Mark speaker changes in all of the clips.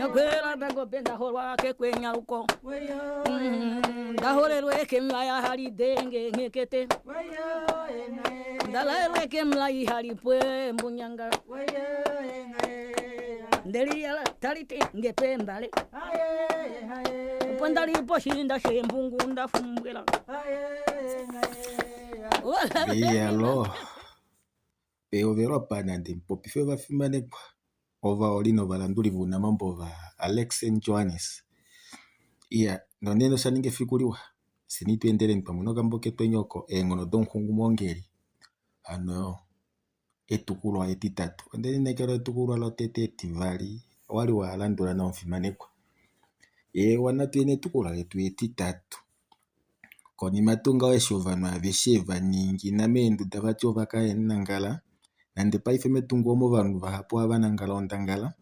Speaker 1: Nakwela bengo benda holwa ke kwenya uko. Dahorelwe kemla ya hali denge ngekete. Dalaelwe kemla ya hali pwe mbunyanga. Ndeli ya talite ngepe mbale. Upandali poshinda shembungu ndafumbwela.
Speaker 2: Alo. Overo pana ndi mpopife vafimanekwa ova olino valanduli vuna mambo va Alex and Johannes. Noneno saninge fikuliwa sinituendele mpamuno kamboke twenyoko engono donkungu mongeli ano etukulwa etitatu ondeni nekelo etukulwa lotete etivali wali walandula na mfimanekwa wana tuene etukulwa letu etitatu konima tunga weshovano avesheva ningi na mendu davati ovaka enangala nande paife metungu omo vanhu vahapo avanangala ondangala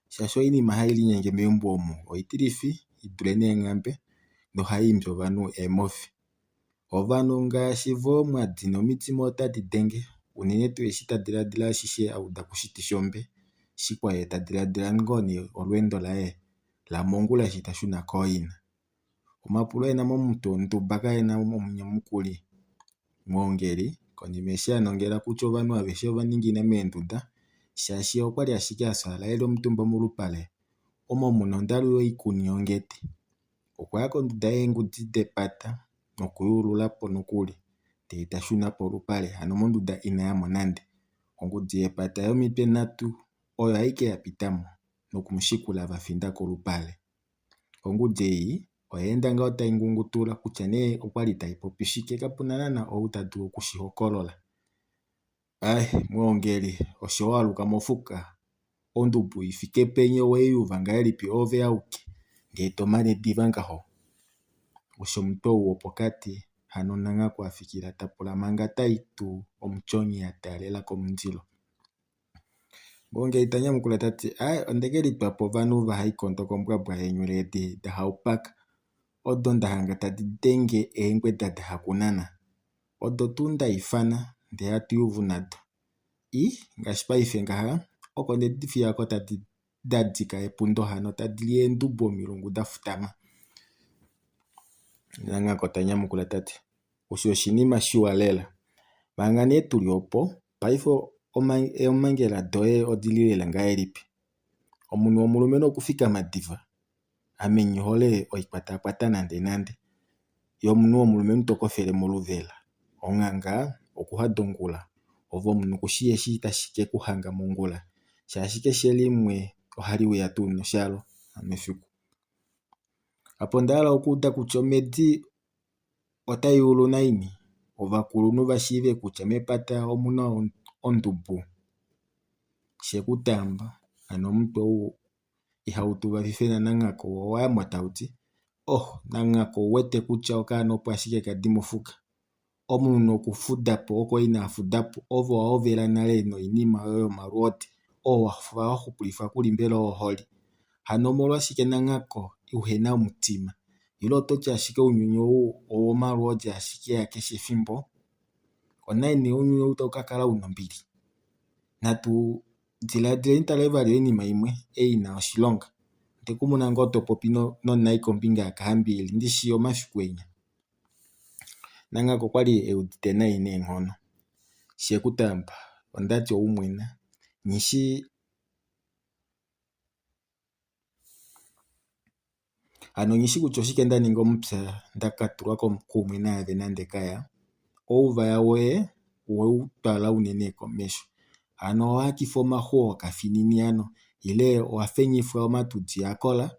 Speaker 2: shasho inima haili nyenge meumbu omu oitirifi idulene engambe no haimbyo vanhu emofi ovanu ngashi vo mwadino mitima otadi denge unene tueshi tadiladila shishe auda kushitishombe shikwa ye tadiladila ngoni olwendo lae la mongula shita shuna koina omapulo ena momuntu ndubaka ena omunyamukuli ngongeri konimesha nongera kucho vanhu aveshe vaningina menduda shashi okwali ashike asala ele omutumba mulupale omo muno ndalu yoikuni ongete okwako nduda engudi depata nokuyululapo nokuli teita shuna polupale ano monduda inayamo nande ongudi epata yomipe natu oyo aike yapitamo nokumushikula vafinda kolupale ongudi eyi oyenda nga otaingungutula kutya ne okwali taipopishike kapuna nana outadu okushihokolola mwongeli oshowaluka mofuka ondubu ifike penye weyuva ngaelipi ove auke ngeto mane divangaho osho muto uwo pokati hano nanga kwafikila tapula manga taitu omuchonyi yatalela komundilo bonge itanya mukula tati ondekeli twapo vanhu vahaikondo kombwabwa yenyuledi dahaupaka odo ndahanga tadi denge engwe dadahakunana odo tunda ifana ndeya tuyuvu nado ngashi paife ngaha oko nedifi yako tadi dadika epundo hano tadi liendubo milungu dafutama nanga kotanya mukula tati osho oshinima shiwalela manga ne tuli opo paife omangela doye odililela ngaelipi omunhu omulumenhu okufika madiva amenyi hole oikwatakwata nande yomunhu omulumenhu tokofele moluvela onganga okuhadongula ovo omunhu kushiye shi tashike kuhanga mongula shashike shelimwe ohali weya tu noshalo amefiku apo ndala okuuta kutya omedi otayulu naini ovakulunhu vashive kutya mepata omuna ondubu shekutamba ano omuntu ihautu vafifena nangako owayamo tauti nangako wete kutya okana opo ashike kadi mofuka omunhu okufudapo oko inafudapo ovo waovela nale noinima yoyo maluote wafa wahupulifa kuli mbela oholi hano molwashike nangako uhena omutima ilo ototi ashike unyunyu owomaluodje ashike yakeshe fimbo onaini unyunyu utakakala unombili natu diladile ntalevali enima imwe eina oshilonga tekumuna ngo topopi nonai kombinga yakahambili ndishi omafikwenya nangako kwali eudite nayi neenkono shekutamba ondati oumwena nishi ano nyishi kutya oshike ndaninga omupya ndakatulwa kumwe naave nande kaya ouva yawe weutwala unene komesho ano owakifa omahuo okafinini ano ile owafenyifwa omatudi yakola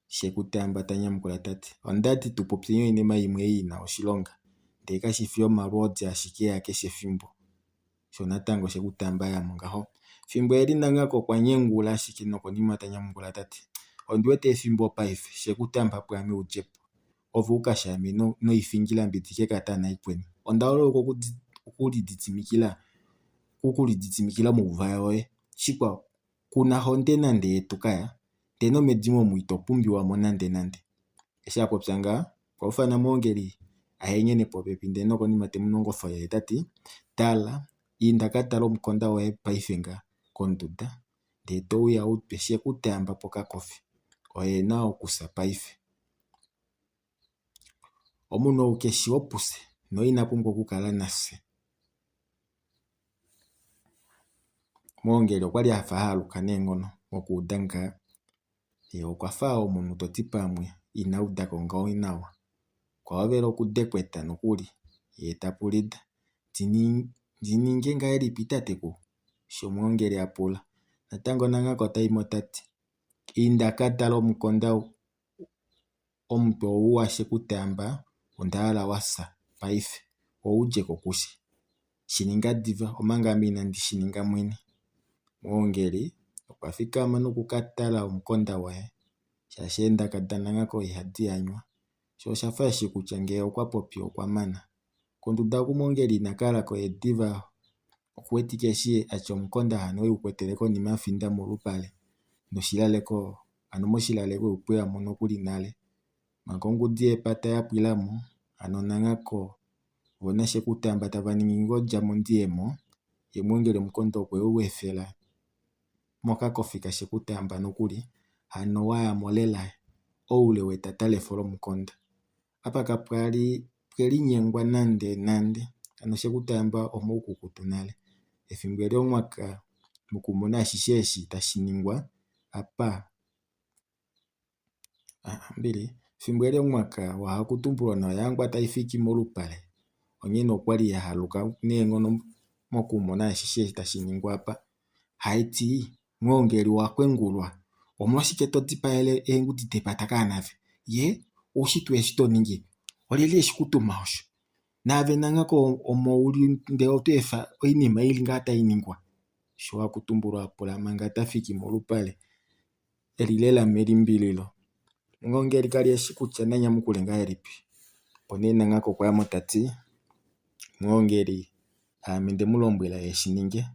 Speaker 2: shekutamba tanyamukula tati ondati tupopye inima yimwe yina oshilonga ndee kashifi omaluodje ashike yakeshe fimbo sho natango shekutamba yamongaho fimbo eli nangako kwanyengula ashike nokonima tanyamukula tati ondiwete ethimbo paife shekutamba pwame ujepo ovo ukashame noifingila mbitike katana ikweni ondawolo kukuliditsimikila muuva yoye shikwa kuna honde nande etukaya teno medimo muito pumbiwamo nande esha popyanga kwaufana mongeli ahenyene popepi ndeno konima temunongofa ye tati tala inda katala omukonda woye paife nga konduda ndee touya upe shekutaamba pokakofi oyena okusa paife. Omunhu keshi opuse no ina pumbwa okukala nase. Moongeli okwali afa haluka neengono mokuuda ngaa, ye okwafa omunhu toti pamwe ina udako ngao nawa. Kwaovela okudekweta nokuli, ye tapulida ndininge ngaye lipi tateku, sho moongeli apula. Natango nang'aka otaimo tati inda katala omukonda omupe owu wa shekutaamba ondahala wasa paife, oulye kushe. Shininga diva omanga ame inandi shininga mwene. Moongeli okwa thikama nokukatala omukonda waye, shaashi eendaka nang'aka ihadhi yanywa. Sho oshafa eshi kutya ngele okwa popi okwa mana. Kondunda hoku moongeli ina kalako ye diva okuwete ike eshi atya omukonda hano ewu kwetele konima yafinda molupale noshilaleko, ano moshilaleko ewu pweyamo nokuli nale. Manga ongudi yepata ya pwilamo, ano nang'aka bona shekutaamba tava ningi ngoo lyamo ndiyemo, ye moongeli omukonda okwewu ethela mokakofi ka shekutaamba nokuli, ano wayamo lela oule wetata lefo lomukonda. Apa kapweli nyengwa nande, ano shekutaamba omoukukutu nale. Ethimbo lyomwaka mokumona ashishe eshi tashi ningwa apa ethimbo lyomwaka waha okutumbulwa nawa yangwa tayi thiki molupale, onyene okwali ya haluka neengono mokumona ashishe tashi ningwa apa. Haiti moongeli owa kwengulwa, omolwashike to dhipagele eengudi dhepata kaanave? Ye oushi tuu eshi to ningi? Oleli eshi kutuma osho? Naave nang'aka omo wuli ndee oto etha iinima yili ngaa tayi ningwa. Sho akutumbulwa apula manga tathiki molupale, eli lela melimbililo. Moongeli kali eshi kutya nanyamukule ngaye lipi. Opo nee nang'aka okwayamo tati moongeli ame ndemulombwela eshi ninge,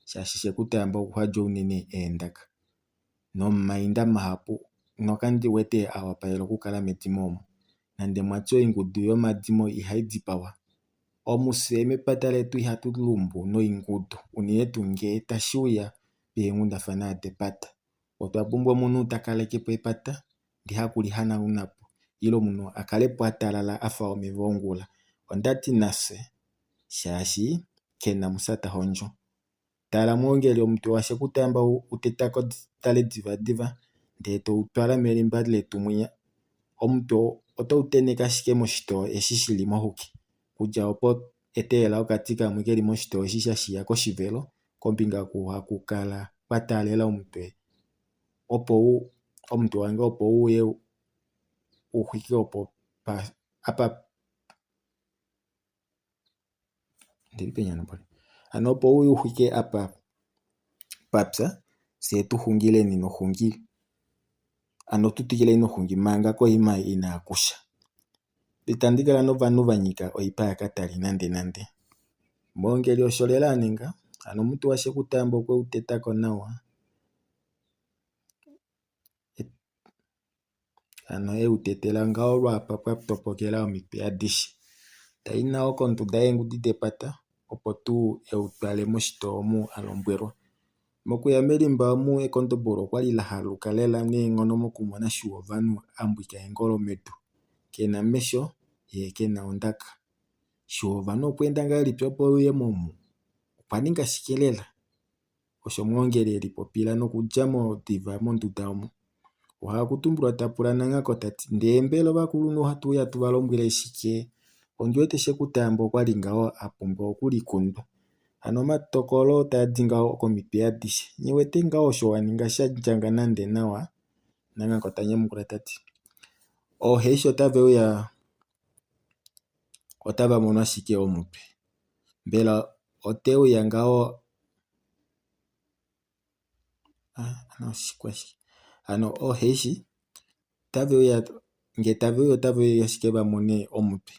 Speaker 2: shaashi shekutaamba okwalya unene eendaka nomumayinda mahapu nokandi wete awapaela okukala medimo omo. Nande mwati oingudu yomadimo ihayi dhipagwa, omuse mepata letu ihatu lumbu noingudu, unene tuu ngele tashiya peengundathana dhepata. Otwa pumbwa omunhu ta kalekepo epata ndi hakuli hanagunapo, ile omunhu akalepo atalala afa omeva ongula. Ondati nase shaashi kena musata hondjo. Tala moongeli omuti wa shekutaamba wu tetako tale divadiva ndee towu twala melemba letu mwiya, omuti otowu teneka ashike moshitowa eshi shili mohuke, kutya opo etelela okati kamwe keli moshitowa eshi shashiya koshivelo kombinga hu haku kala kwa taalela omutwe, opo omuti wange opo wuye wuhike opo apa ano opo wuye wuhike apa papya, se tuhungileni nohungi, ano tutsikileni nohungi manga koyima inaakusha. Itandi kala novanhu vanyika oipa yakatali nande. Moongeli osho lela aninga, ano omuti wa shekutaamba okwewu tetako nawa, ano ewu tetela ngao lwaapa pwa topokela omitse adhishe. Tayi nawa kondunda yeengudi dhepata opo tuu ewu twale moshitowa mu alombwelwa. Mokuya melimba mu ekondombolo okwali la haluka lela neengono mokumona sho ovanhu ambwika eengolo metu, kena mesho ye kena ondaka. Sho ovanhu opweenda ngaa lipi opo wuyemo mu, okwa ninga shike lela? Osho moongeli eli popila nokulyamo diva mondunda omo. Oha akutumbulwa tapula nang'aka tati ndee mbela ovakulunhu hatuya tuvalombwele shike? Ondi wete shekutaamba okwali ngao apumbwa okulikundwa. Ano omatokolo otadi ngao komitse adhishe. Nye wete ngao osho waninga shandjanga nande nawa. Nang'aka otanyemukula tati ooheshi otava mono ashike omupe. Mbela otewuya ngao ano ooheshi ngele taveya otaveya ashike vamone omupe.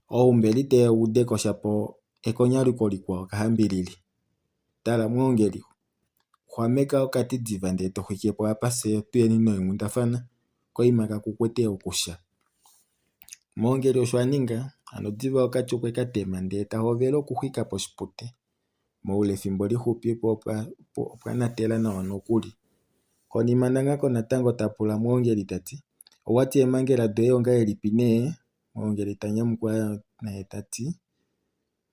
Speaker 2: Oumbeli teya wuudeko shapo ekonyaliko likwawo kahambilili. Tala moongeli hwameka okati diva ndee tohwikepo apa se tuyeni noongundathana koyima kakukwete okusha. Moongeli osho aninga, ano diva okati okweka tema ndee tahoovela okuhwika poshipute. moule ethimbo lihupi po opwa natela nawa nokuli. Konima nangako natango tapula mwongeli tati owati emangela doye onga elipi nee? Mwongeli tanyamukula naye tati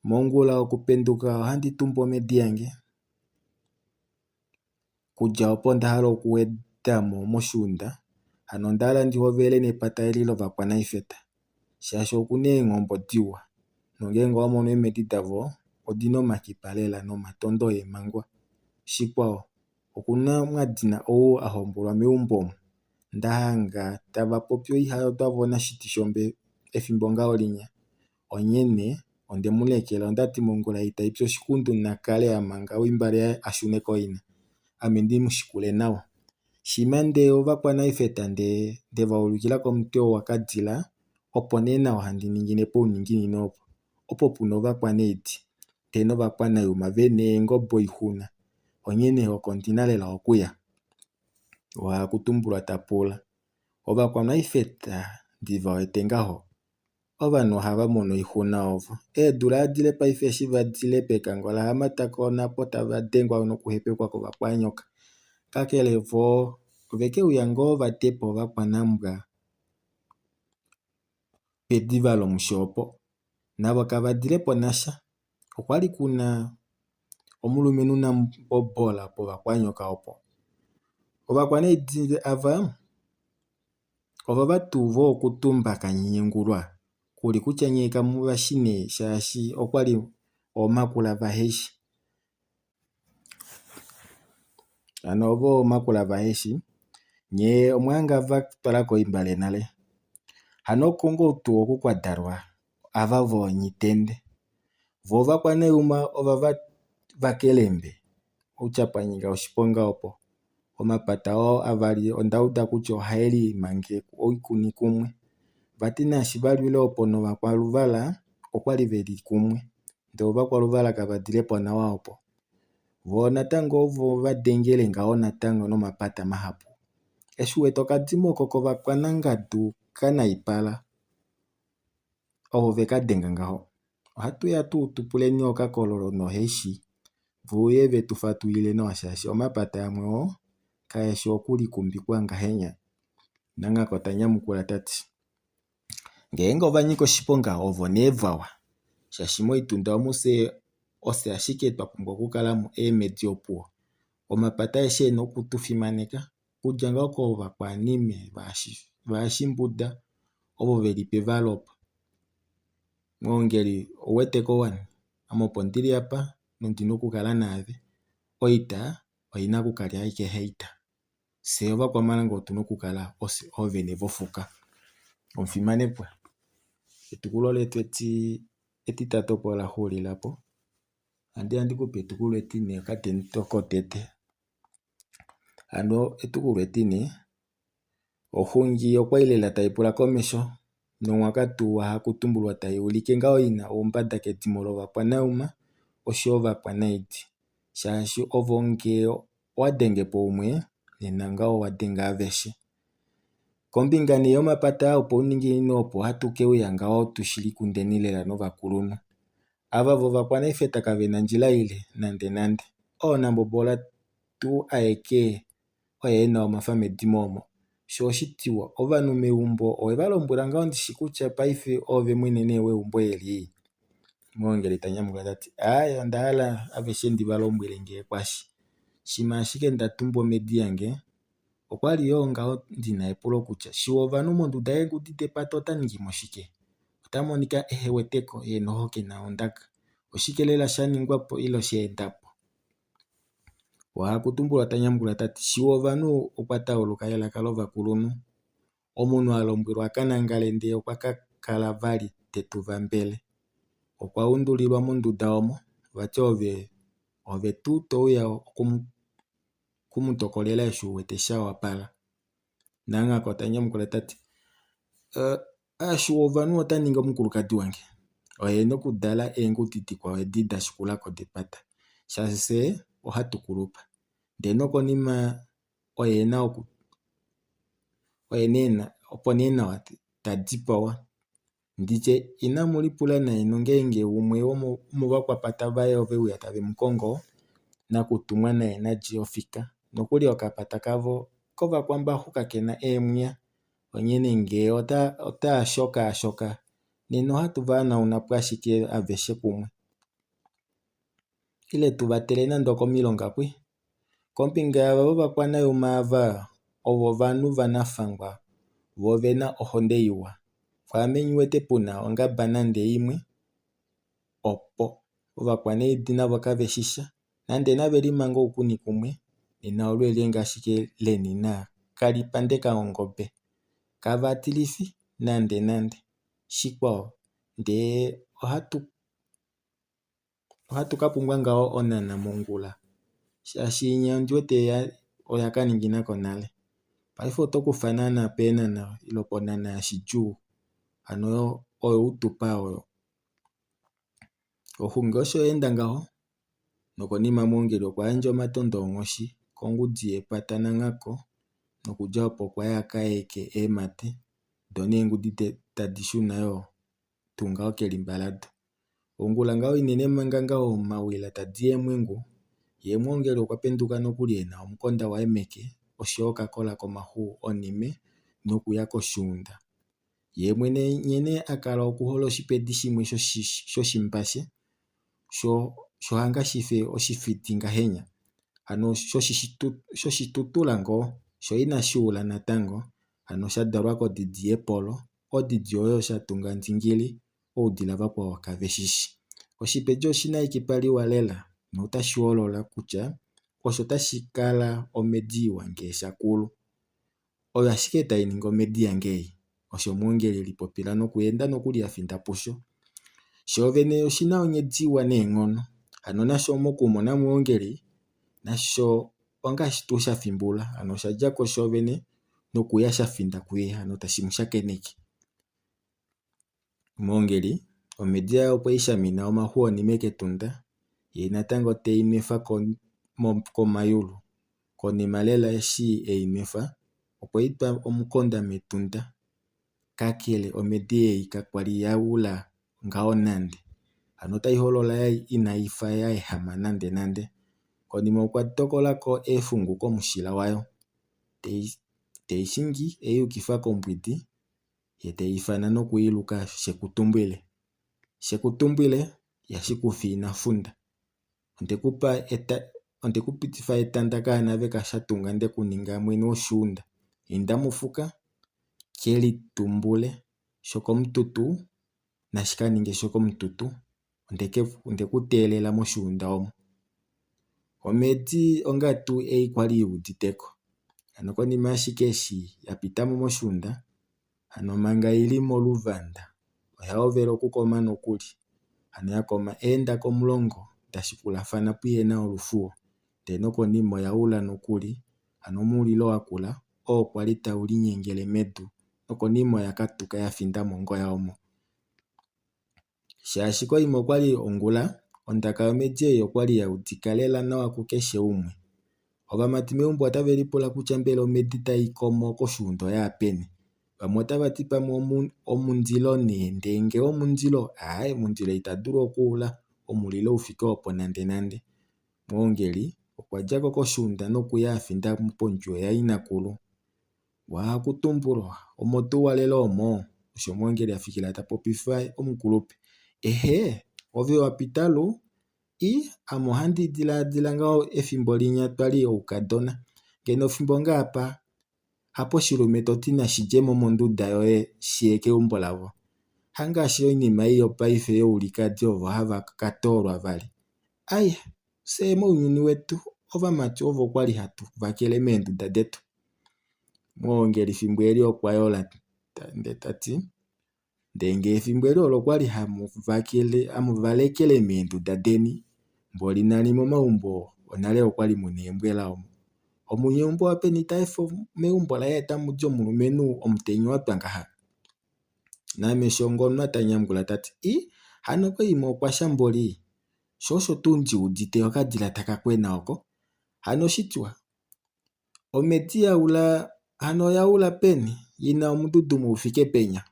Speaker 2: mongula okupenduka ohandi tumbu omedi yange kudya opo ndahala okuwedamo moshuunda, ano ondahala ndihovele nepata elilo vakwanayifeta shaashi okuna eengombo diwa, nongenge owamono emedi davo odina omakipa lela nomatondo emangwa. Shikwawo okuna mwadina owo ahombolwa meumbo omo ndahanga tava popi ihayotwavo nashiti shombe ethimbo ngaho linya, onyene ondemulekela ondati mongula itayipyi oshikundu nakale amanga wimbale ashune koyina ame ndimushikule nawa. Shima ndee ovakwanayifeta ndevaulikila komutwe wakadila opo nee nawa handi ninginepo uuninginino opo puna ovakwaneidi ndee novakwanayuma vena eengombo ihuna, onyene oko ondina lela okuya. Ohakutumbulwa tapula ovakwanayifeta ndivawete ngaho ovanhu ohava mono iihuna ovo. Eedula adile paife eshi vadile pekango lahamatako napo tava dengwa nokuhepekwa kovakwanyoka, kakele vo ovekeuya ngoo vatepo ovakwanambwa pediva lomushopo navo kavadilepo nasha. Okwali kuna omulumenhu nambobola povakwanyoka opo. Ovakwaneidi ava ovo vatuvo okutumba kanyenyengulwa kuli kutya nee kamuvashi nee shaashi okwali oomakula vaheshi. Ano ovo oomakula vaheshi nye omwaanga vatwalako imbale nale. Hano oko ngoo tuu oku kwadalwa ava voonyitende. Vo ovakwanayuma ova vakelembe okutya pwanyika oshiponga opo. Omapata wo avali ondauda kutya ohayeli imangele oikuni kumwe. Vati naashi valwile opo novakwaluvala okwali veli kumwe ndee ovakwaluvala kavadilepo nawa opo. Vo natango ovo vadengele ngaho natango nomapata mahapu. Eshiwete okadimo oko kovakwanangadu kanayipala ovo vekadenga ngaho. Ohatuya tuu tupuleni okakololo noheshi vuye vetufatuile nawa shaashi omapata amwe kayeshi okulikumbikwa ngahenya. Nangako tanyamukula tati ngenge ovanyika oshiponga ovo nee vawa shaashi moitunda omuse ose ashike twapumbwa okukalamo eemedi opuwo. Omapata aeshe ena okutufimaneka kudya ngao kovakwanime vaashimbuda ovo veli pevalo opo. Mwongeli oweteko wani ame opo ndili apa nondina okukala naave. Oita oyina okukala aike heita. Se ovakwamalanga otuna okukala ose oovene vofuka. Omufimanekwa, etukulu letu etitatopola huulilapo. Andiya ndikupe etukulu etine okatente. Ano etukulu etine ohungi okwali lela taipula komesho nomwakatuwa hakutumbulwa tayi ulike ngaho yina uumbanda kedimo lovakwanayuma oshowo ovakwanayidi shaashi ovo ngee owadengepo umwe nena ngaho owadenga aveshe. Kombinga nee yomapata opo uuninginino opo hatukeuya ngaho tushilikunde lela novakulunhu. Ava vovakwanayifeta kavena ndjila ile nande. Oonambobola tuu aeke oyo yena omafa medimo omo. Sho oshitiwa ovanhu meumbo owevalombwela ngaho ndishi kutya paife oove mwene nee weumbo yeli? Mwongeli tanyamukula tati aaye ondahala aveshe ndivalombwele ngee kwashi. Shima ashike ndatumbu omedi yange okwali yoo ngaho ndina epulo kutya shiwa ovanhu mondunda yeengudite epata otaningimo shike? Otamonika eheweteko enoho kena ondaka. Oshike lela shaningwapo ilo sheendapo? Ohakutumbulwa tanyamukula tati shiwa ovanhu okwatauluka elaka lovakulunhu. Omunhu alombwelwa akanangale ndee okwakakala vali tetuvambele. Okwaundulilwa mondunda omo vati ove tuu touya okumutokolela eshi uwete shawapala. Nangako tanyamukula tati shiwa ovanhu otaningi omukulukadi wange oye ena okudala eenguditi kwawo edi dashikulako depata shaashi se ohatukulupa. Ndee nokonima opo nee nawa tadipawa Nditye inamulipula naino ngenge umwe womubakwapata bayove uya tave mukongo nakutumwa naye na jiofika nokuli okapata kavo kovakwambahu kakena eemwiya onyene ngee otaashoka nena ohatu vaanauna ashike aveshe kumwe. Ile tuvatele nande okomilonga pwi, kombinga yavo vakwanayumaava ovo vanhu vanafangwa vo ovena ohonde yuwa. Pwaamenyi wete puna ongamba nande yimwe opo ovakwaneidi navo kaveshisha nande naveli manga uukuni kumwe nena olweelyenga ashike lenina kalipande kaongombe kavatilithi nande shikwao ndee ohatu kapumbwa ngaho onana mongula shaashi inya ondiwete oya kaninginako nale. Paife oto kufa naana peenana ilo ponana yashijuu ano oyo utupa oyo. Ohungi osho yeenda ngaho nokonima moongeli okwayandja omatondo oonkoshi kongudzi yeepata nankako nokulya opo kwaya kaeke eemate dho neengudi tadi shuna yoo tuu ngaho kelimbalado. Ongula ngaho inene manga ngaho omawila tadi yi emwengu ye moongeli okwa penduka nokuli ena omukonda waye meke oshowo okakola komahu onime nokuya koshuunda. Ye mwene nyene akala okuhole oshipedi shimwe shoshimbashe sho hangashife oshifiti ngahenya ano shoshitutula ngoo sho inashi ula natango ano shadalwa kodidi yepolo, odidi oyo shatunga ndingili oudila vakwawo kaveshishi. Oshipedi oshina eikipaliwa lela notashi holola kutya osho tashi kala omediwa ngee shakulu. Oyo ashike tayi ningi omediya ngeyi osho moongeli yeli popila nokweenda nokuli yafinda pusho. Sho vene oshina onyediwa neenkono ano nasho mokumona moongeli nasho ongaashi tuu shafimbula ano oshalyako shovene nokuya shafinda kuye ano tashi mushakeneke. Moongeli omediya okwali shamina omahu onime ketunda ye natango teyi mefa komayulu. Konima lela eshi eyi mefa okweyi tula omukonda metunda kakele omediya eyi kakwali yaula ngaho nande ano otayi holola inayifa ya ehama nande. Konima okwa tokolako eefungu komushila wayo teyi shingi eyuukifa kombwidi ye teyi ithana nokuyiluka shekutumbwile. Shekutumbwile ihashi kufa inafunda. Ondekupitifa etanda kaanave kashatunga ndekuninga mwene oshuunda. Inda mufuka kelitumbule shokomututu nashikaninge shokomututu ondeku teelela moshuunda omo. Omedi onga tuu eyi kwali yuuditeko ano konima ashike shi yapitamo moshuunda ano manga yili moluvanda oya ovela okukoma nokuli ano yakoma eenda komulongo tashipulathana pwiihena olufuo ndee nokonima oya ula nokuli ano mulilo wakula owo kwali tawu linyengele medu nokonima oya katuka yafinda mongoya omo. Shaashi konima okwali ongula ondaka yomedi eyi okwali yaudika lela nawa kukeshe gumwe. Ovamati megumbo otaveli pula kutya mbela omedi tayi komo koshuunda oyaapeni. Vamwe otavati pamwe omundilo nee ndee ngee omundilo omundilo ita dulu okuula omulilo guthike oopo nande. Moongeli okwalyako koshuunda nokuya afinda pondje yainakulu. Waa kutumbulwa omo tuu walela omo? Osho moongeli afikila tapopitha omukulupe. Ove wapita lu? Ame ohandi dhilaadhila ngaho ethimbo linya twali oukadhona ngeno ethimbo ngaapa haposhilume toti nashilyemo mondunda yoye shiye keumbo lavo. Hangaashi iinima ei yopaife yeulikadi ovo hava katoolwa vali. Se muuyuni wetu ovamati ovo kwali hatu vakele meendunda dhetu. Moongeli ethimbo eli okwayola tati ndee ngee ethimbo eli olo kwali hamu valekele meendunda dheni mboli nani momagumbo onale okwali muna eembwela omo. Omuyuumbo wapeni taefa megumbo laye tamuli omulumentu omutenya watwa ngaha. Naame sho ngono tanyangula tati hano konima okwasha mboli sho osho tuu ndiwudite okadhila taka kwena oko. Hano shitwa omedi yaula hano oyaula peni yina omududumo guthike penya.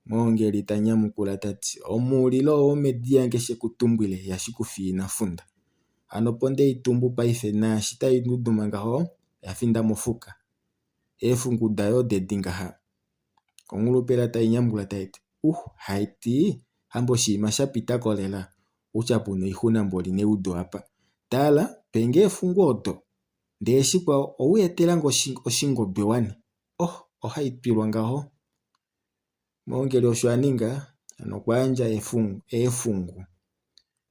Speaker 2: Mwongeli tanyamukula tati omulilo omediya ngeshe kutumbwile yashikufiina funda. Ano ponde itumbu paife naashi tayi ndunduma ngaho yafinda mofuka. Efungu dayo dedingaha. Ongulupela tayi nyambula tayiti haiti hambo shima shapita kolela uchapuno ihuna mboli neudo apa. Tala penge efungu odo. Ndeshikwa owetela ngo oshingombe wani. Ohaitwilwa ngaho. Mwongeli oshwaninga ano kwanja efungu.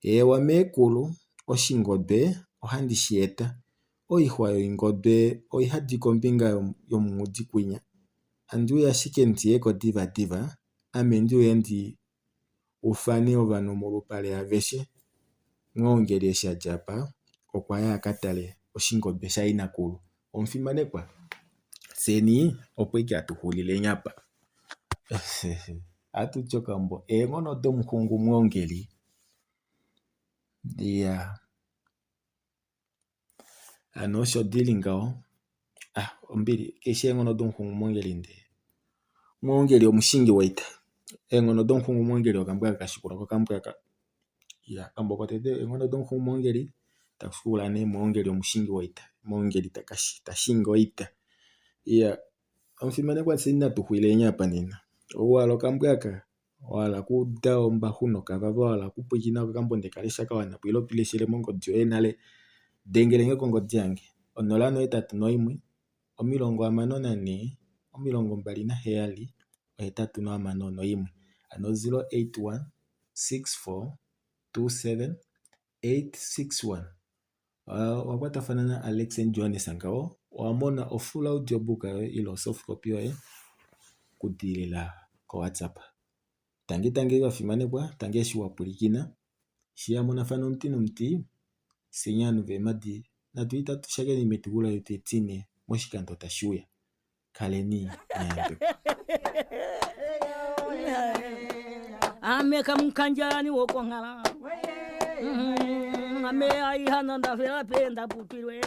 Speaker 2: Ewa mekulu oshingombe ohandi shieta. Oihwa yoingombe oihadi kombinga yomungudi kwinya. Andu ya shike ntiyeko diva amendu yendi ufani ovano molupale ya veshe. Mwongeli esha japa okwaya akatale oshingombe shainakulu. Omfimanekwa seni opweke atuhulile nyapa. Atu chokambo ngono domuhungu mwongeli. Ano sho dili ngao. Ombili keshe ngono domuhungu mwongeli nde. Mwongeli omushingi waita. Ngono domuhungu mwongeli okambwa kashikula kokambwa ka. Kambo kotete ngono domuhungu mwongeli takshukula ne mwongeli omushingi waita. Mwongeli tashingi waita. Omfimanekwa seni natuhulile nyapa nina. Wala okambwaka wala kuda ombahuno kavava wala kupwikina okambonde kaleshaka wana pwilo pileshele mongodi yoye nale dengelenge kongodi yange 081 54 27 861 ano 081 64 27 861. Wakwatafana na Alexen Johannes angao wamona full audiobook yoye ilo soft copy yoye kutilila ko WhatsApp. Tangi wafimanekwa tangi shi wapulikina shia monafano mti senyanu vemadi na tuita tushake ni metugula yote tine moshikando tashuya kaleni nyambe.
Speaker 1: Ameka mkanjani wokongala. Ame ai hananda vela penda pupilwe.